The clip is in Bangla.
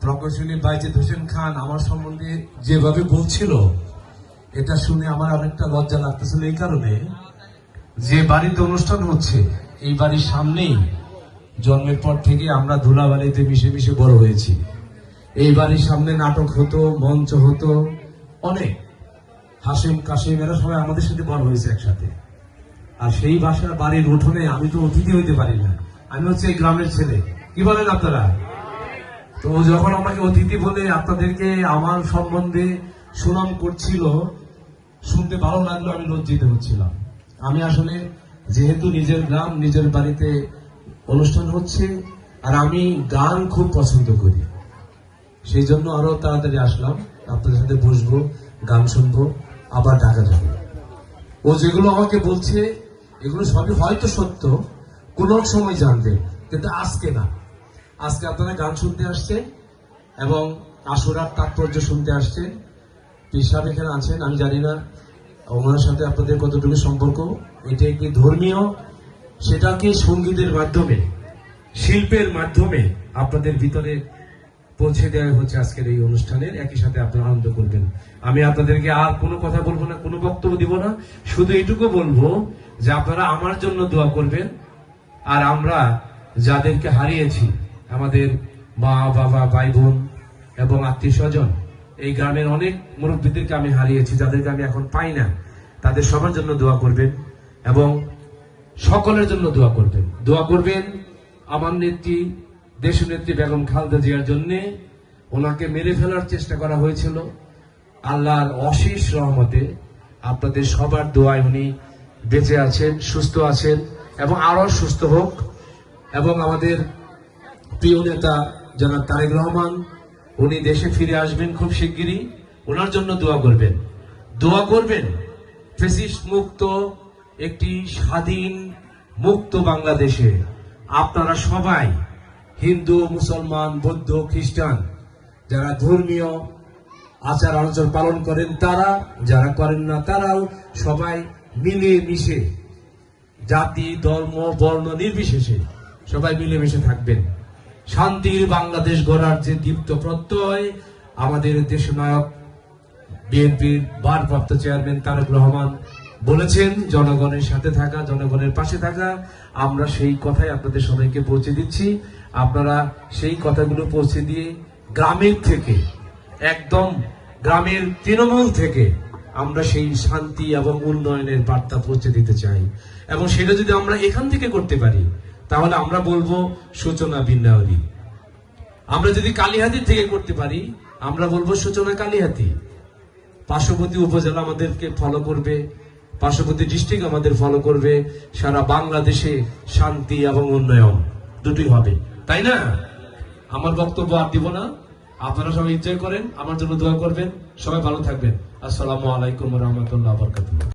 প্রকৌশলী বাইজিদ হোসেন খান আমার সম্বন্ধে যেভাবে বলছিল, এটা শুনে আমার অনেকটা লজ্জা লাগতেছিল। এই কারণে যে বাড়িতে অনুষ্ঠান হচ্ছে, এই বাড়ির সামনেই জন্মের পর থেকে আমরা ধুলাবালিতে মিশে মিশে বড় হয়েছি। এই বাড়ির সামনে নাটক হতো, মঞ্চ হতো, অনেক হাসিম কাশিম এরা সবাই আমাদের সাথে বড় হয়েছে একসাথে। আর সেই বাড়ির উঠোনে আমি তো অতিথি হইতে পারি না, আমি হচ্ছে এই গ্রামের ছেলে। কি বলেন আপনারা? তো যখন আমাকে অতিথি বলে আপনাদেরকে আমার সম্বন্ধে সুনাম করছিল, শুনতে ভালো লাগলো, আমি লজ্জিত হচ্ছিলাম। আমি আসলে যেহেতু নিজের গ্রাম, নিজের বাড়িতে অনুষ্ঠান হচ্ছে, আর আমি গান খুব পছন্দ করি, সেই জন্য আরো তাড়াতাড়ি আসলাম, আপনাদের সাথে বসবো, গান শুনবো, আবার ঢাকা যাবো। ও যেগুলো আমাকে বলছে এগুলো সবই হয়তো সত্য, কোন সময় জানবে, কিন্তু আজকে না। আজকে আপনারা গান শুনতে আসছেন এবং আশুরার তাৎপর্য শুনতে আসছেন। পেশাব এখানে আছেন, আমি জানি না ওনার সাথে আপনাদের কতটুকু সম্পর্ক। এটা একটি ধর্মীয়, সেটাকে সঙ্গীতের মাধ্যমে, শিল্পের মাধ্যমে আপনাদের ভিতরে পৌঁছে দেওয়া হচ্ছে আজকের এই অনুষ্ঠানের। একই সাথে আপনারা আনন্দ করবেন। আমি আপনাদেরকে আর কোনো কথা বলবো না, কোনো বক্তব্য দিব না, শুধু এটুকু বলবো যে আপনারা আমার জন্য দোয়া করবেন। আর আমরা যাদেরকে হারিয়েছি, আমাদের মা বাবা, ভাই বোন এবং আত্মীয় স্বজন, এই গ্রামের অনেক মুরব্বীদেরকে আমি হারিয়েছি, যাদেরকে আমি এখন পাই না, তাদের সবার জন্য দোয়া করবেন এবং সকলের জন্য দোয়া করবেন। দোয়া করবেন আমার নেত্রী, দেশনেত্রী বেগম খালেদা জিয়ার জন্য। ওনাকে মেরে ফেলার চেষ্টা করা হয়েছিল, আল্লাহর অশেষ রহমতে আপনাদের সবার দোয়ায় উনি বেঁচে আছেন, সুস্থ আছেন এবং আরো সুস্থ হোক। এবং আমাদের প্রিয় নেতা জনাব তারেক রহমান, উনি দেশে ফিরে আসবেন খুব শিগগিরই, ওনার জন্য দোয়া করবেন। দোয়া করবেন ফ্যাসিস্ট মুক্ত একটি স্বাধীন মুক্ত বাংলাদেশে আপনারা সবাই, হিন্দু, মুসলমান, বৌদ্ধ, খ্রিস্টান, যারা ধর্মীয় আচার আচরণ পালন করেন তারা, যারা করেন না তারাও, সবাই মিলে মিশে, জাতি ধর্ম বর্ণ নির্বিশেষে সবাই মিলেমিশে থাকবেন। শান্তির বাংলাদেশ গড়ার যে দীপ্ত প্রত্যয় আমাদের দেশনায়ক বিএনপির ভারপ্রাপ্ত চেয়ারম্যান তারেক রহমান বলেছেন, জনগণের সাথে থাকা, জনগণের পাশে থাকা, আমরা সেই কথাই আপনাদের সবাইকে পৌঁছে দিচ্ছি। আপনারা সেই কথাগুলো পৌঁছে দিয়ে গ্রামের থেকে, একদম গ্রামের তৃণমূল থেকে আমরা সেই শান্তি এবং উন্নয়নের বার্তা পৌঁছে দিতে চাই। এবং সেটা যদি আমরা এখান থেকে করতে পারি, তাহলে আমরা বলবো সূচনা বিন্যাওয়ালী। আমরা যদি কালিহাতী থেকে করতে পারি, আমরা বলবো সূচনা কালিহাতী। পার্শ্ববর্তী উপজেলা আমাদেরকে ফলো করবে, পার্শ্ববর্তী ডিস্ট্রিক্ট আমাদের ফলো করবে, সারা বাংলাদেশে শান্তি এবং উন্নয়ন দুটোই হবে, তাই না? আমার বক্তব্য আর দিব না, আপনারা সবাই এনজয় করেন, আমার জন্য দোয়া করবেন, সবাই ভালো থাকবেন। আসসালামু আলাইকুম ওয়া রাহমাতুল্লাহি ওয়া বারাকাতুহু।